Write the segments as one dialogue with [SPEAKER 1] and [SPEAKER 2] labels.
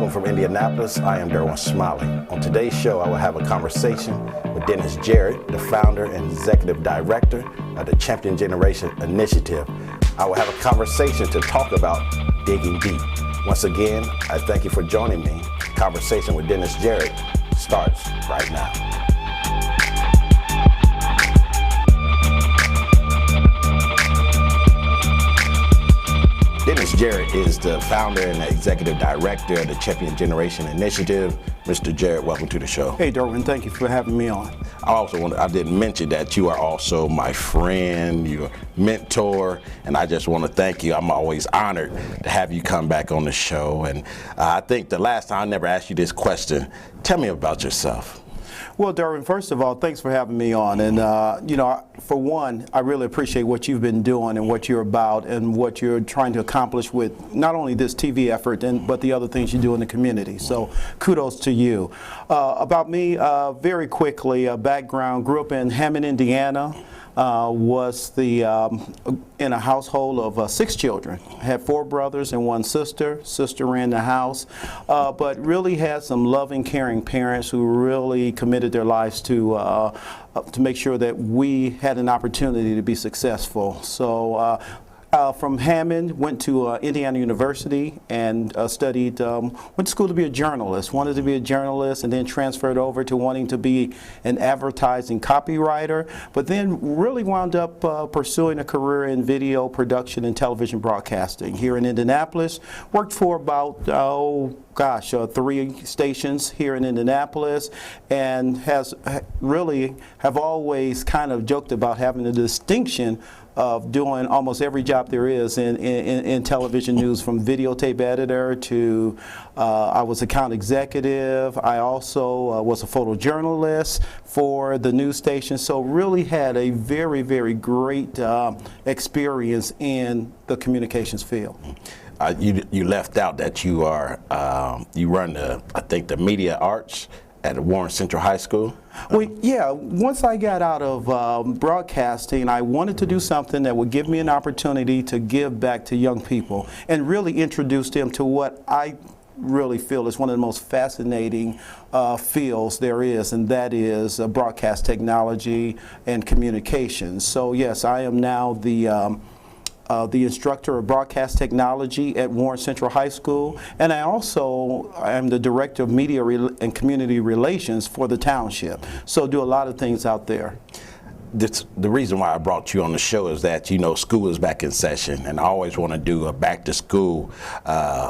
[SPEAKER 1] Welcome from Indianapolis. I am Derwin Smiley. On today's show, I will have a conversation with Dennis Jarrett, the founder and executive director of the Champion Generation Initiative. I will have a conversation to talk about digging deep. Once again, I thank you for joining me. Conversation with Dennis Jarrett starts right now. Dennis Jarrett is the founder and the executive director of the Champion Generation Initiative. Mr. Jarrett, welcome to the show.
[SPEAKER 2] Hey, Derwin, thank you for having me on.
[SPEAKER 1] I didn't mention that you are also my friend, your mentor, and I just want to thank you. I'm always honored to have you come back on the show. And I think the last time I never asked you this question. Tell me about yourself.
[SPEAKER 2] Well, Derwin, first of all, thanks for having me on. And, for one, I really appreciate what you've been doing and what you're about and what you're trying to accomplish with not only this TV effort, but the other things you do in the community. So kudos to you. About me, very quickly, background, grew up in Hammond, Indiana. Was in a household of 6 children. Had 4 brothers and 1 sister. Sister ran the house, but really had some loving, caring parents who really committed their lives to make sure that we had an opportunity to be successful. So. From Hammond, went to Indiana University and studied, went to school to be a journalist, wanted to be a journalist, and then transferred over to wanting to be an advertising copywriter, but then really wound up pursuing a career in video production and television broadcasting. Here in Indianapolis, worked for about, 3 stations here in Indianapolis, and have always kind of joked about having the distinction of doing almost every job there is in television news, from videotape editor to I was account executive. I also was a photojournalist for the news station, so really had a very, very great experience in the communications field.
[SPEAKER 1] You left out that you are you run the media arts at Warren Central High School?
[SPEAKER 2] Well, yeah, once I got out of broadcasting, I wanted to do something that would give me an opportunity to give back to young people and really introduce them to what I really feel is one of the most fascinating fields there is, and that is broadcast technology and communications. So yes, I am now the instructor of broadcast technology at Warren Central High School, and I also am the director of media and community relations for the township. So do a lot of things out there.
[SPEAKER 1] The reason why I brought you on the show is that, school is back in session, and I always want to do a back to school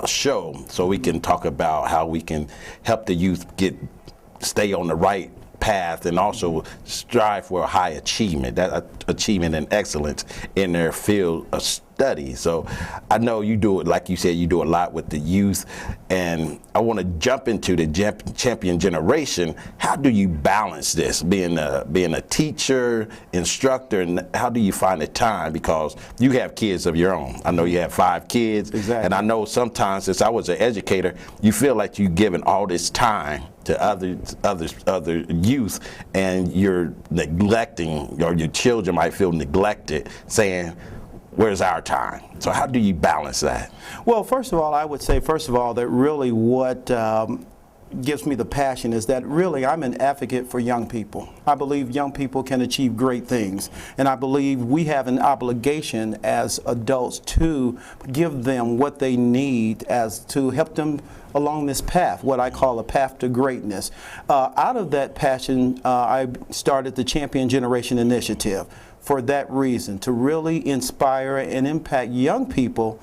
[SPEAKER 1] show so we can talk about how we can help the youth stay on the right path and also strive for a high achievement, that achievement and excellence in their field of study. So I know you do it, like you said, you do a lot with the youth, and I want to jump into the champion generation. How do you balance this, being a teacher, instructor, and how do you find the time? Because you have kids of your own. I know you have 5 kids.
[SPEAKER 2] Exactly.
[SPEAKER 1] And I know sometimes, since I was an educator, you feel like you're giving all this time to other youth, and you're neglecting, or your children might feel neglected, saying, where's our time? So how do you balance that?
[SPEAKER 2] Well, first of all, I would say, that really what gives me the passion is that really I'm an advocate for young people. I believe young people can achieve great things, and I believe we have an obligation as adults to give them what they need as to help them along this path, what I call a path to greatness. Out of that passion, I started the Champion Generation Initiative for that reason, to really inspire and impact young people,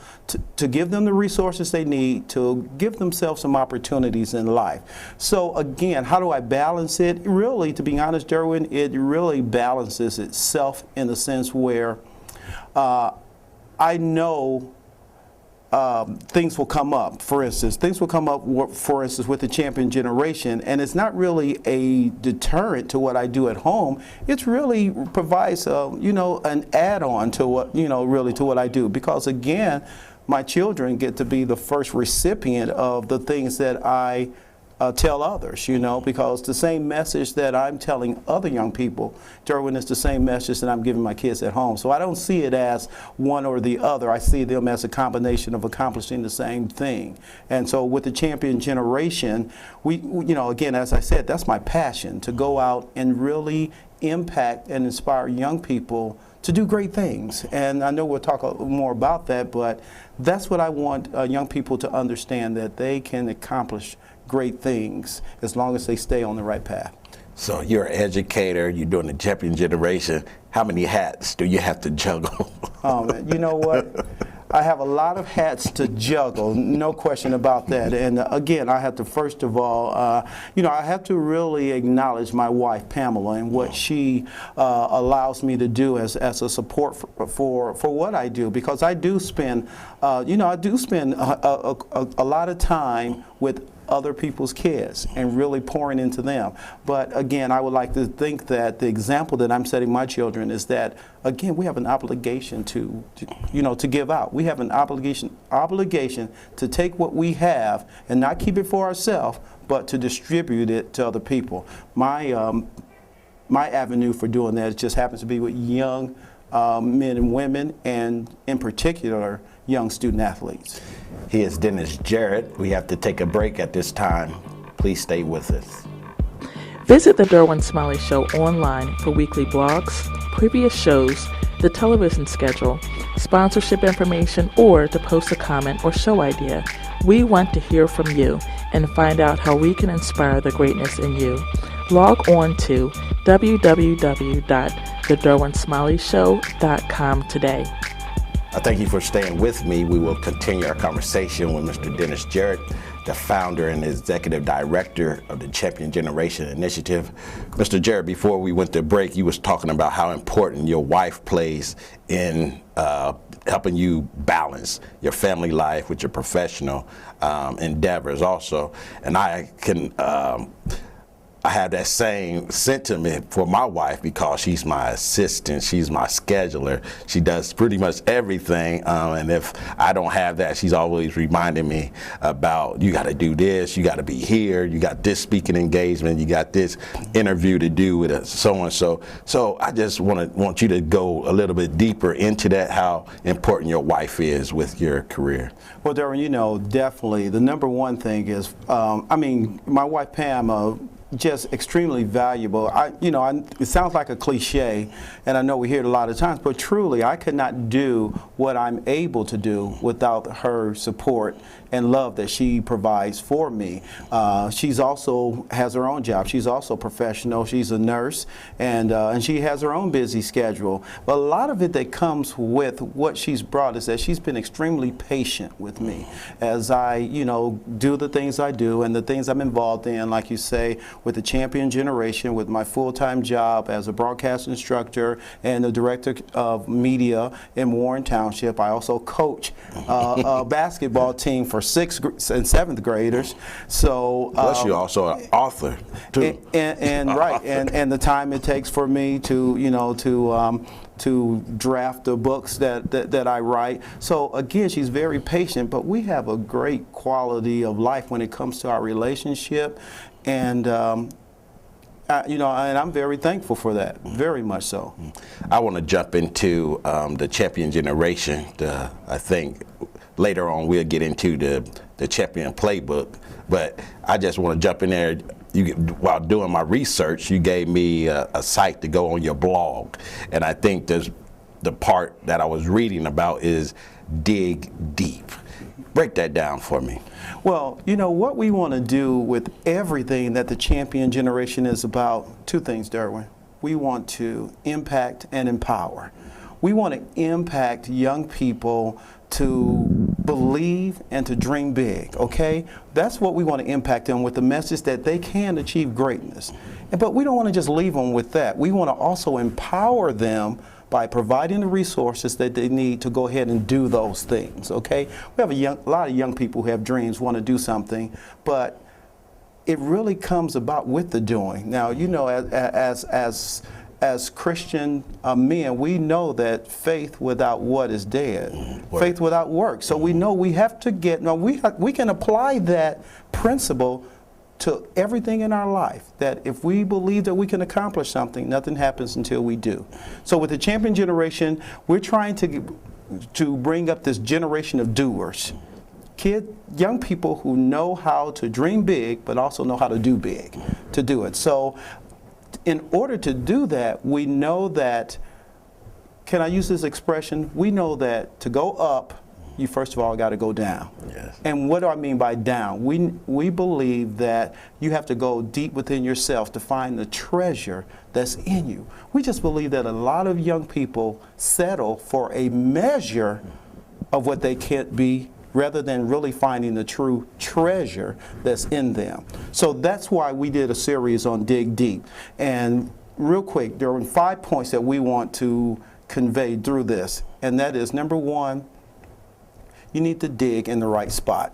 [SPEAKER 2] to give them the resources they need to give themselves some opportunities in life. So again, how do I balance it? Really, to be honest, Derwin, it really balances itself in the sense where I know things will come up. For instance, with the Champion Generation, and it's not really a deterrent to what I do at home. It really provides, an add-on to what, to what I do. Because again, my children get to be the first recipient of the things that I tell others, you know, because the same message that I'm telling other young people, Derwin, is the same message that I'm giving my kids at home. So I don't see it as one or the other. I see them as a combination of accomplishing the same thing. And so with the champion generation, we you know, again, as I said, that's my passion, to go out and really impact and inspire young people to do great things. And I know we'll talk more about that, but that's what I want young people to understand, that they can accomplish great things as long as they stay on the right path.
[SPEAKER 1] So you're an educator, you're doing the champion generation. How many hats do you have to juggle?
[SPEAKER 2] Oh, man, you know what? I have a lot of hats to juggle, no question about that. And again, I have to, first of all, you know, I have to really acknowledge my wife, Pamela, and what she allows me to do as a support for what I do, because I do spend, you know, I do spend a lot of time with other people's kids and really pouring into them. But again, I would like to think that the example that I'm setting my children is that, again, we have an obligation to you know, to give out. We have an obligation to take what we have and not keep it for ourselves, but to distribute it to other people. My avenue for doing that just happens to be with young men and women, and in particular, young student athletes.
[SPEAKER 1] He is Dennis Jarrett. We have to take a break at this time. Please stay with us.
[SPEAKER 3] Visit the Derwin Smiley Show online for weekly blogs, previous shows, the television schedule, sponsorship information, or to post a comment or show idea. We want to hear from you and find out how we can inspire the greatness in you. Log on to www.thederwinsmileyshow.com today.
[SPEAKER 1] I thank you for staying with me. We will continue our conversation with Mr. Dennis Jarrett, the founder and executive director of the Champion Generation Initiative. Mr. Jarrett, before we went to break, you was talking about how important your wife plays in helping you balance your family life with your professional endeavors also. And I can I have that same sentiment for my wife, because she's my assistant, she's my scheduler, she does pretty much everything, and if I don't have that, she's always reminding me about, you got to do this, you got to be here, you got this speaking engagement, you got this interview to do with so-and-so. So I just want you to go a little bit deeper into that, how important your wife is with your career.
[SPEAKER 2] Well, Derwin, you know, definitely the number one thing is, I mean, my wife Pam, just extremely valuable. It sounds like a cliche, and I know we hear it a lot of times, but truly, I could not do what I'm able to do without her support and love that she provides for me. She's also has her own job. She's also professional. She's a nurse, and she has her own busy schedule. But a lot of it that comes with what she's brought is that she's been extremely patient with me as I, you know, do the things I do and the things I'm involved in, like you say, with the Champion Generation, with my full-time job as a broadcast instructor and the director of media in Warren Township. I also coach a basketball team for 6th and 7th graders. So
[SPEAKER 1] plus you're also an author too.
[SPEAKER 2] And right, and the time it takes for me to, you know, to draft the books that I write. So again, she's very patient, but we have a great quality of life when it comes to our relationship, and you know, and I'm very thankful for that, very much so.
[SPEAKER 1] I want to jump into the Champion Generation. I think later on we'll get into the Champion Playbook, but I just want to jump in there. While doing my research, you gave me a site to go on your blog, and I think the part that I was reading about is dig deep. Break that down for me.
[SPEAKER 2] Well, you know, what we want to do with everything that the Champion Generation is about, two things, Derwin. We want to impact and empower. We want to impact young people to believe and to dream big, okay? That's what we want to impact them with, the message that they can achieve greatness. But we don't want to just leave them with that. We want to also empower them by providing the resources that they need to go ahead and do those things, okay? We have a lot of young people who have dreams, want to do something, but it really comes about with the doing. Now, you know, as Christian men, we know that faith without what is dead, faith without work. So we know we have to get, we can apply that principle to everything in our life, that if we believe that we can accomplish something, nothing happens until we do. So with the champion generation, we're trying to bring up this generation of doers. Young people who know how to dream big, but also know how to do big, to do it. So in order to do that, we know that, can I use this expression? We know that to go up, you first of all got to go down.
[SPEAKER 1] Yes.
[SPEAKER 2] And what do I mean by down? We believe that you have to go deep within yourself to find the treasure that's in you. We just believe that a lot of young people settle for a measure of what they can't be, rather than really finding the true treasure that's in them. So that's why we did a series on Dig Deep. And real quick, there are 5 points that we want to convey through this. And that is, number one, you need to dig in the right spot.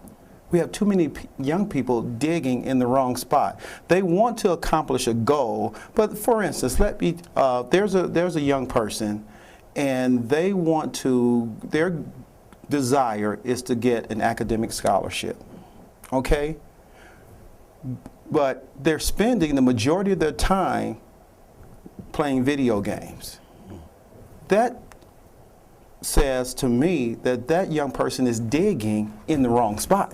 [SPEAKER 2] We have too many young people digging in the wrong spot. They want to accomplish a goal, but for instance, there's a young person, and they want to, their desire is to get an academic scholarship, okay? But they're spending the majority of their time playing video games. That says to me that that young person is digging in the wrong spot.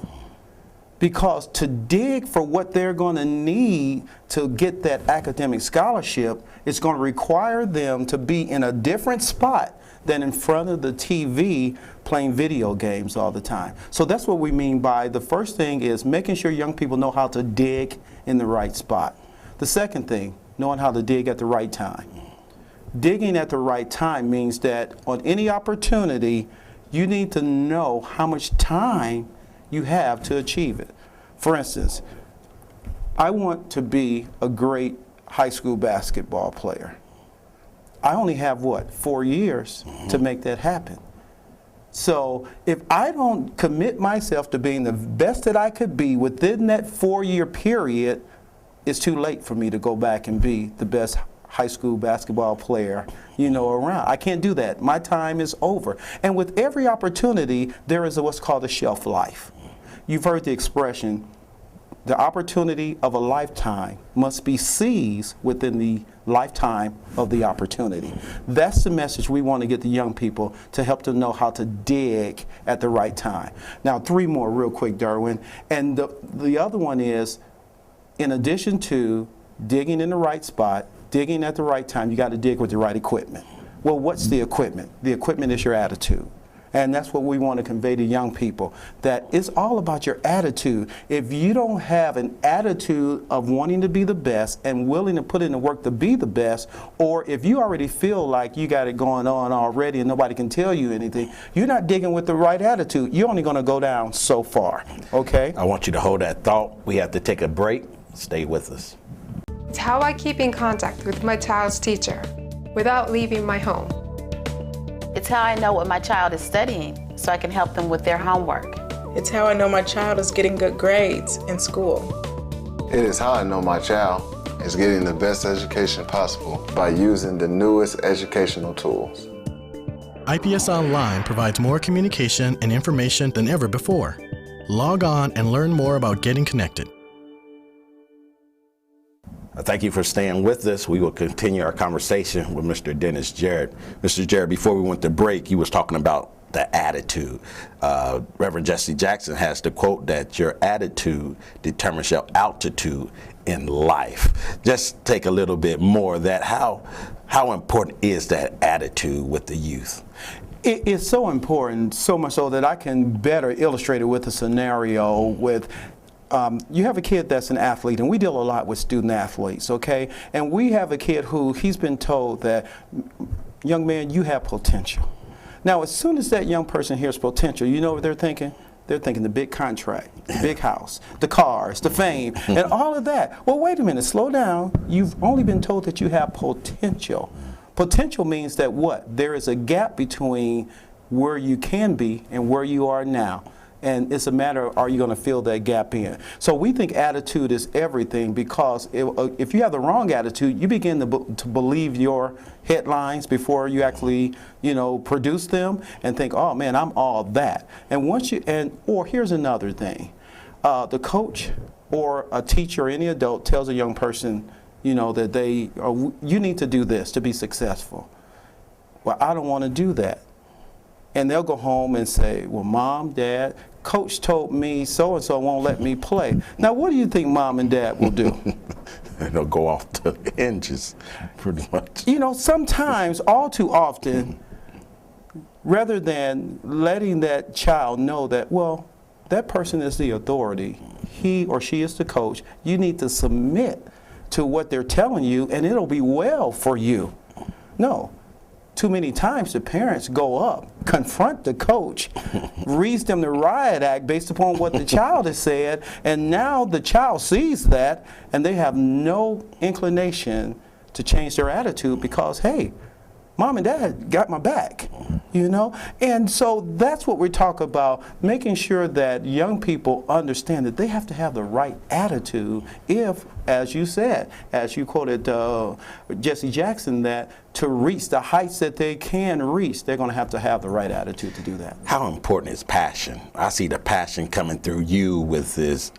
[SPEAKER 2] Because to dig for what they're going to need to get that academic scholarship is going to require them to be in a different spot than in front of the TV playing video games all the time. So that's what we mean by the first thing is making sure young people know how to dig in the right spot. The second thing, knowing how to dig at the right time. Digging at the right time means that on any opportunity, you need to know how much time you have to achieve it. For instance, I want to be a great high school basketball player. I only have, 4 years to make that happen. So if I don't commit myself to being the best that I could be within that 4-year period, it's too late for me to go back and be the best high school basketball player, around. I can't do that. My time is over. And with every opportunity, there is what's called a shelf life. You've heard the expression, the opportunity of a lifetime must be seized within the lifetime of the opportunity. That's the message we want to get the young people, to help them know how to dig at the right time. Now, 3 more real quick, Derwin. And the other one is, in addition to digging in the right spot, digging at the right time, you got to dig with the right equipment. Well, what's the equipment? The equipment is your attitude. And that's what we want to convey to young people, that it's all about your attitude. If you don't have an attitude of wanting to be the best and willing to put in the work to be the best, or if you already feel like you got it going on already and nobody can tell you anything, you're not digging with the right attitude. You're only going to go down so far, okay?
[SPEAKER 1] I want you to hold that thought. We have to take a break. Stay with us.
[SPEAKER 4] It's how I keep in contact with my child's teacher without leaving my home.
[SPEAKER 5] It's how I know what my child is studying so I can help them with their homework.
[SPEAKER 6] It's how I know my child is getting good grades in school.
[SPEAKER 7] It is how I know my child is getting the best education possible by using the newest educational tools.
[SPEAKER 8] IPS Online provides more communication and information than ever before. Log on and learn more about getting connected.
[SPEAKER 1] Thank you for staying with us. We will continue our conversation with Mr. Dennis Jarrett. Mr. Jarrett, before we went to break, he was talking about the attitude. Reverend Jesse Jackson has the quote that your attitude determines your altitude in life. Just take a little bit more of that. How important is that attitude with the youth?
[SPEAKER 2] It is so important, so much so that I can better illustrate it with a scenario with you have a kid that's an athlete, and we deal a lot with student athletes, okay? And we have a kid who he's been told that, young man, you have potential. Now, as soon as that young person hears potential, you know what they're thinking? They're thinking the big contract, the big house, the cars, the fame, and all of that. Well, wait a minute, slow down. You've only been told that you have potential. Potential means that what? There is a gap between where you can be and where you are now. And it's a matter of, are you going to fill that gap in? So we think attitude is everything, because if you have the wrong attitude, you begin to believe your headlines before you actually, produce them, and think, oh man, I'm all that. And once or here's another thing. The coach or a teacher or any adult tells a young person, you know, that you need to do this to be successful. Well, I don't want to do that. And they'll go home and say, well, Mom, Dad, Coach told me so-and-so won't let me play. Now, what do you think Mom and Dad will do?
[SPEAKER 1] They'll go off the hinges, pretty much.
[SPEAKER 2] You know, sometimes, all too often, rather than letting that child know that, well, that person is the authority, he or she is the coach, you need to submit to what they're telling you and it'll be well for you. No. Too many times the parents go up, confront the coach, reads them the riot act based upon what the child has said, and now the child sees that and they have no inclination to change their attitude because, hey, Mom and Dad got my back, you know? And so that's what we talk about, making sure that young people understand that they have to have the right attitude if, as you said, as you quoted Jesse Jackson, that to reach the heights that they can reach, they're going to have the right attitude to do that.
[SPEAKER 1] How important is passion? I see the passion coming through you with this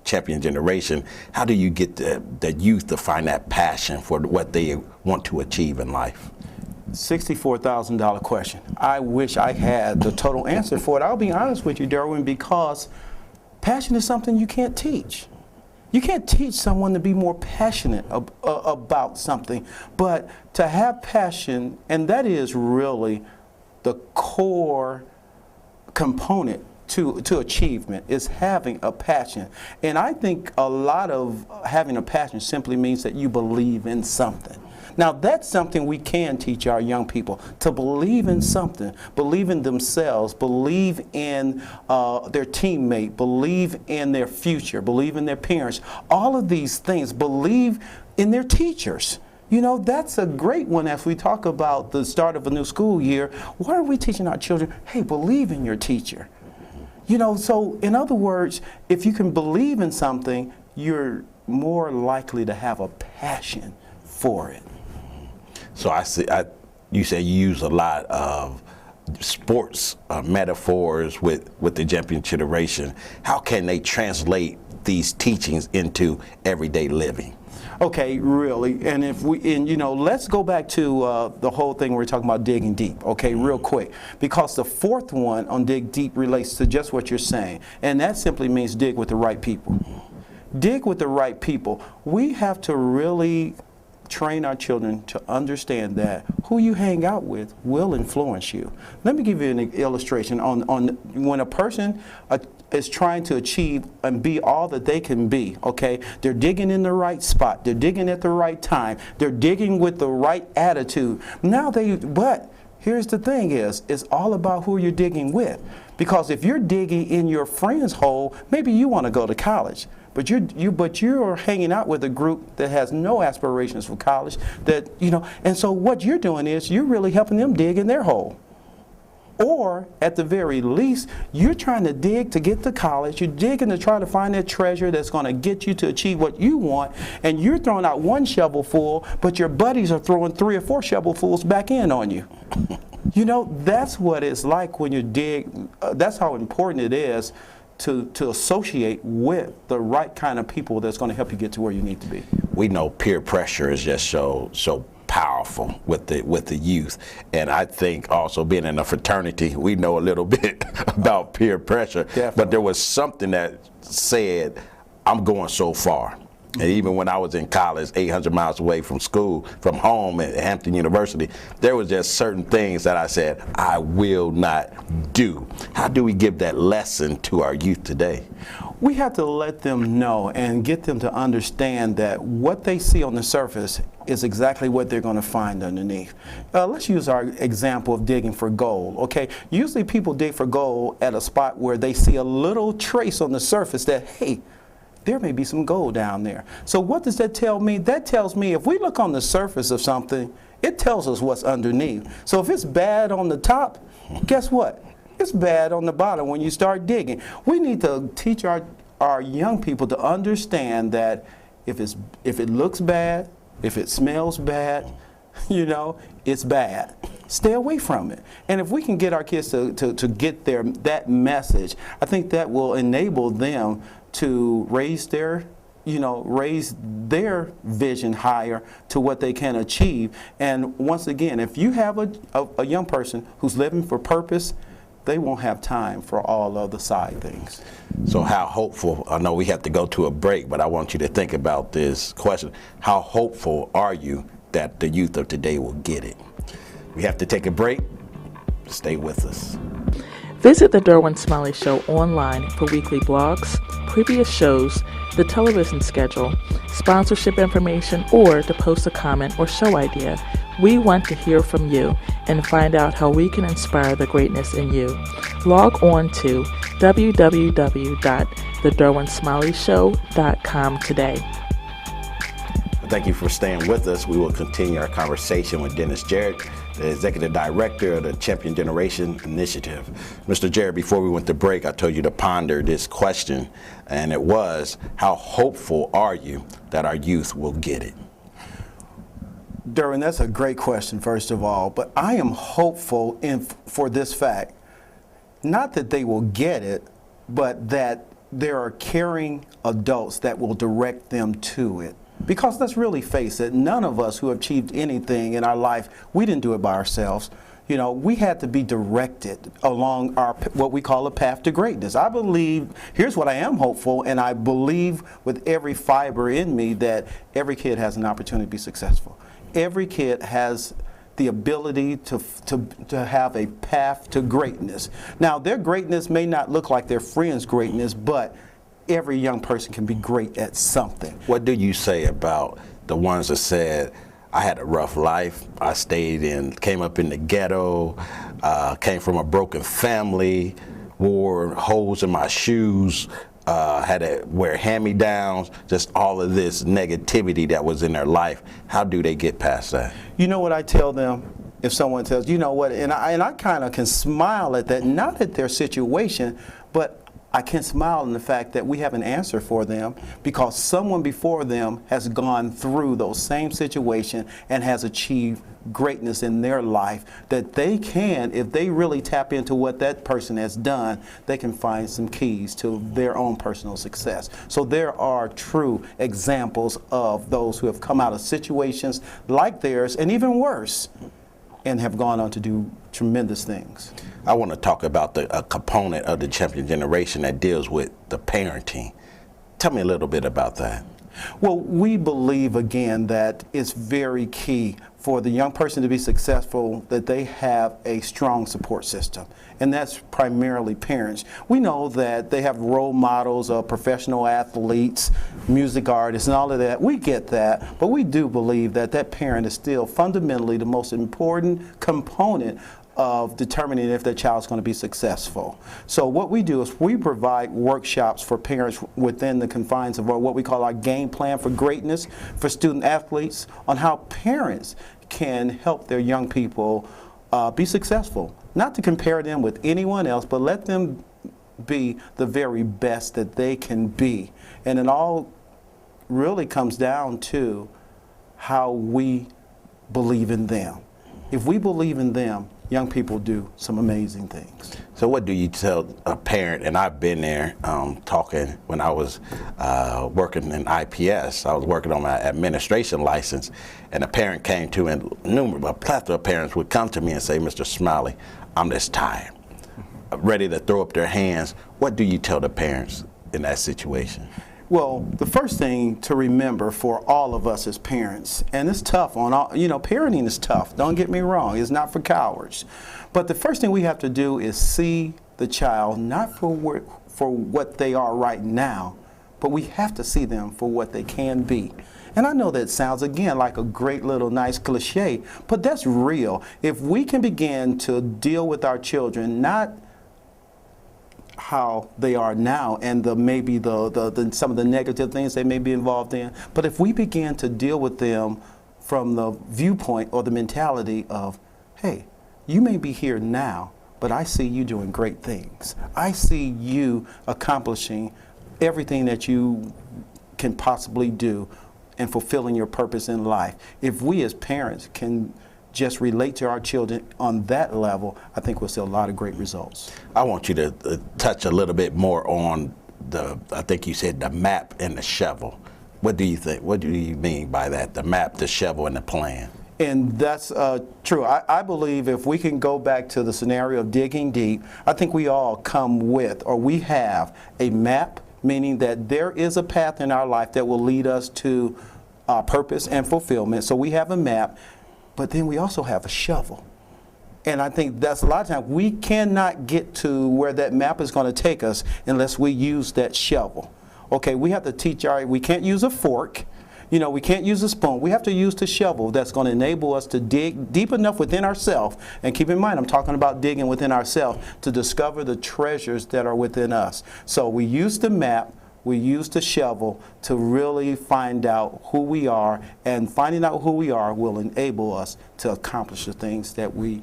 [SPEAKER 1] champion generation. How do you get the youth to find that passion for what they want to achieve in life?
[SPEAKER 2] $64,000 question. I wish I had the total answer for it. I'll be honest with you, Derwin, because passion is something you can't teach. You can't teach someone to be more passionate about something, but to have passion, and that is really the core component to achievement, is having a passion. And I think a lot of having a passion simply means that you believe in something. Now, that's something we can teach our young people, to believe in something, believe in themselves, believe in their teammate, believe in their future, believe in their parents. All of these things, believe in their teachers. You know, that's a great one as we talk about the start of a new school year. Why are we teaching our children, hey, believe in your teacher? You know, so in other words, if you can believe in something, you're more likely to have a passion for it.
[SPEAKER 1] So you say you use a lot of sports metaphors with the champion generation. How can they translate these teachings into everyday living?
[SPEAKER 2] Okay, really, and you know, let's go back to the whole thing we're talking about digging deep, okay, real quick, because the fourth one on dig deep relates to just what you're saying, and that simply means dig with the right people. Dig with the right people. We have to really train our children to understand that who you hang out with will influence you. Let me give you an illustration on when a person is trying to achieve and be all that they can be, okay? They're digging in the right spot. They're digging at the right time. They're digging with the right attitude. But here's the thing it's all about who you're digging with. Because if you're digging in your friend's hole, maybe you want to go to college. But you're hanging out with a group that has no aspirations for college, that, you know, and so what you're doing is you're really helping them dig in their hole. Or at the very least, you're trying to dig to get to college. You're digging to try to find that treasure that's going to get you to achieve what you want, and you're throwing out one shovelful, but your buddies are throwing 3 or 4 shovelfuls back in on you. You know, that's what it's like when you dig. That's how important it is to associate with the right kind of people that's going to help you get to where you need to be.
[SPEAKER 1] We know peer pressure is just so powerful with the youth, and I think also being in a fraternity, we know a little bit about peer pressure.
[SPEAKER 2] Definitely.
[SPEAKER 1] But there was something that said, I'm going so far. And even when I was in college, 800 miles away from school, from home at Hampton University, there was just certain things that I said, I will not do. How do we give that lesson to our youth today?
[SPEAKER 2] We have to let them know and get them to understand that what they see on the surface is exactly what they're going to find underneath. Let's use our example of digging for gold, okay? Usually people dig for gold at a spot where they see a little trace on the surface that, hey, there may be some gold down there. So what does that tell me? That tells me if we look on the surface of something, it tells us what's underneath. So if it's bad on the top, guess what? It's bad on the bottom when you start digging. We need to teach our young people to understand that if it looks bad, if it smells bad, you know, it's bad. Stay away from it. And if we can get our kids to get that message, I think that will enable them to raise their vision higher to what they can achieve. And once again, if you have a young person who's living for purpose, they won't have time for all of the side things.
[SPEAKER 1] So how hopeful, I know we have to go to a break, but I want you to think about this question. How hopeful are you that the youth of today will get it? We have to take a break. Stay with us.
[SPEAKER 3] Visit the Derwin Smiley Show online for weekly blogs, previous shows, the television schedule, sponsorship information, or to post a comment or show idea. We want to hear from you and find out how we can inspire the greatness in you. Log on to www.thederwinsmileyshow.com today.
[SPEAKER 1] Thank you for staying with us. We will continue our conversation with Dennis Jarrett, the Executive Director of the Champion Generation Initiative. Mr. Jarrett, before we went to break, I told you to ponder this question, and it was, how hopeful are you that our youth will get it?
[SPEAKER 2] Derwin, that's a great question, first of all, but I am hopeful for this fact, not that they will get it, but that there are caring adults that will direct them to it. Because let's really face it, none of us who have achieved anything in our life, we didn't do it by ourselves. You know, we had to be directed along our, what we call a path to greatness. I believe, here's what I am hopeful, and I believe with every fiber in me that every kid has an opportunity to be successful. Every kid has the ability to have a path to greatness. Now, their greatness may not look like their friends' greatness, but every young person can be great at something.
[SPEAKER 1] What do you say about the ones that said, I had a rough life, I came up in the ghetto, came from a broken family, wore holes in my shoes, had to wear hand-me-downs, just all of this negativity that was in their life? How do they get past that?
[SPEAKER 2] You know what I tell them? If someone tells, you know what, and I kind of can smile at that, not at their situation, but I can smile in the fact that we have an answer for them because someone before them has gone through those same situations and has achieved greatness in their life, that they can, if they really tap into what that person has done, they can find some keys to their own personal success. So there are true examples of those who have come out of situations like theirs and even worse and have gone on to do tremendous things.
[SPEAKER 1] I want to talk about a component of the Champion Generation that deals with the parenting. Tell me a little bit about that.
[SPEAKER 2] Well, we believe, again, that it's very key for the young person to be successful that they have a strong support system, and that's primarily parents. We know that they have role models of professional athletes, music artists, and all of that. We get that, but we do believe that that parent is still fundamentally the most important component of determining if their child's going to be successful. So what we do is we provide workshops for parents within the confines of what we call our game plan for greatness for student athletes on how parents can help their young people be successful. Not to compare them with anyone else, but let them be the very best that they can be. And it all really comes down to how we believe in them. If we believe in them, young people do some amazing things.
[SPEAKER 1] So what do you tell a parent, and I've been there talking when I was working in IPS, I was working on my administration license, and a parent came to, and a plethora of parents would come to me and say, Mr. Smiley, I'm just tired, ready to throw up their hands. What do you tell the parents in that situation?
[SPEAKER 2] Well, the first thing to remember for all of us as parents, and it's tough on all, parenting is tough, don't get me wrong, it's not for cowards. But the first thing we have to do is see the child not for what they are right now, but we have to see them for what they can be. And I know that sounds, again, like a great little nice cliche, but that's real. If we can begin to deal with our children, not how they are now and maybe some of the negative things they may be involved in, but if we begin to deal with them from the viewpoint or the mentality of, hey, you may be here now, but I see you doing great things. I see you accomplishing everything that you can possibly do and fulfilling your purpose in life. If we as parents can just relate to our children on that level, I think we'll see a lot of great results.
[SPEAKER 1] I want you to touch a little bit more on I think you said the map and the shovel. What do you think? What do you mean by that? The map, the shovel, and the plan?
[SPEAKER 2] And that's true. I believe if we can go back to the scenario of digging deep, I think we all come with, or we have, a map, meaning that there is a path in our life that will lead us to purpose and fulfillment. So we have a map, but then we also have a shovel. And I think that's a lot of times we cannot get to where that map is going to take us unless we use that shovel. Okay, we have to teach we can't use a fork. You know, we can't use a spoon. We have to use the shovel that's going to enable us to dig deep enough within ourselves. And keep in mind, I'm talking about digging within ourselves to discover the treasures that are within us. So we use the map, we use the shovel to really find out who we are, and finding out who we are will enable us to accomplish the things that we're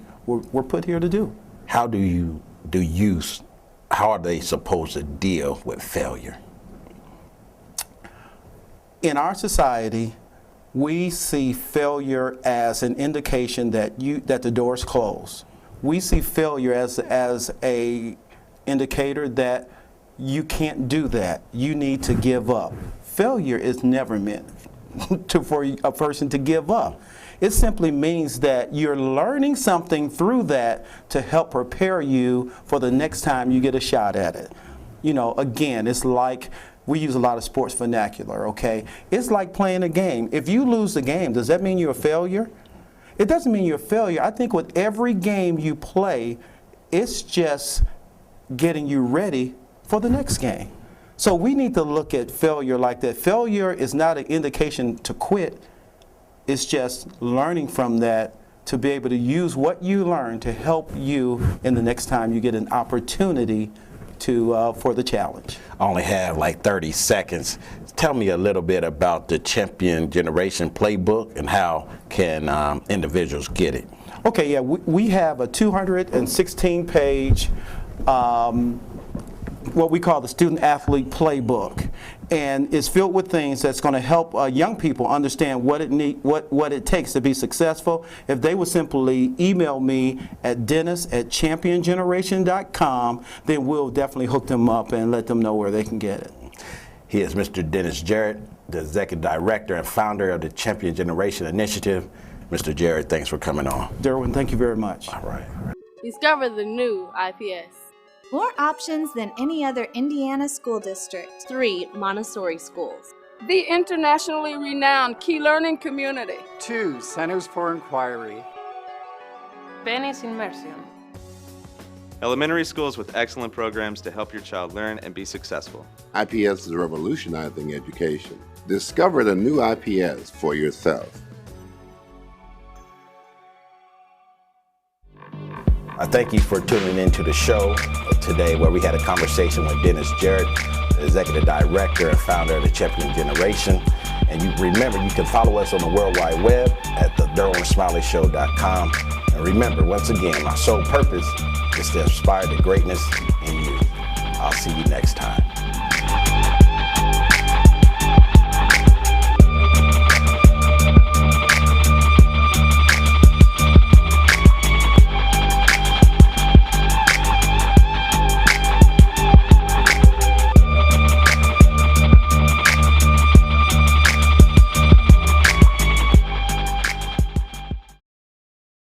[SPEAKER 2] put here to do.
[SPEAKER 1] How are they supposed to deal with failure?
[SPEAKER 2] In our society, we see failure as an indication that the door's closed. We see failure as a indicator that you can't do that. You need to give up. Failure is never meant for a person to give up. It simply means that you're learning something through that to help prepare you for the next time you get a shot at it. You know, again, it's like, we use a lot of sports vernacular, okay? It's like playing a game. If you lose the game, does that mean you're a failure? It doesn't mean you're a failure. I think with every game you play, it's just getting you ready for the next game. So we need to look at failure like that. Failure is not an indication to quit. It's just learning from that to be able to use what you learn to help you in the next time you get an opportunity for the challenge.
[SPEAKER 1] I only have like 30 seconds. Tell me a little bit about the Champion Generation Playbook and how can individuals get it?
[SPEAKER 2] Okay, yeah, we have a 216-page, what we call the Student Athlete Playbook. And it's filled with things that's going to help young people understand what it takes to be successful. If they would simply email me at dennis@championgeneration.com, then we'll definitely hook them up and let them know where they can get it.
[SPEAKER 1] He is Mr. Dennis Jarrett, the Executive Director and founder of the Champion Generation Initiative. Mr. Jarrett, thanks for coming on.
[SPEAKER 2] Derwin, thank you very much.
[SPEAKER 1] All right.
[SPEAKER 9] Discover the new IPS.
[SPEAKER 10] More options than any other Indiana school district.
[SPEAKER 9] 3 Montessori schools.
[SPEAKER 11] The internationally renowned Key Learning Community.
[SPEAKER 12] 2 Centers for Inquiry.
[SPEAKER 13] Venice Immersion.
[SPEAKER 14] Elementary schools with excellent programs to help your child learn and be successful.
[SPEAKER 15] IPS is revolutionizing education. Discover the new IPS for yourself.
[SPEAKER 1] I thank you for tuning into the show today, where we had a conversation with Dennis Jarrett, the Executive Director and founder of the Champion Generation. And you remember, you can follow us on the World Wide Web at theDerwinsmileyShow.com. And remember, once again, my sole purpose is to inspire the greatness in you. I'll see you next time.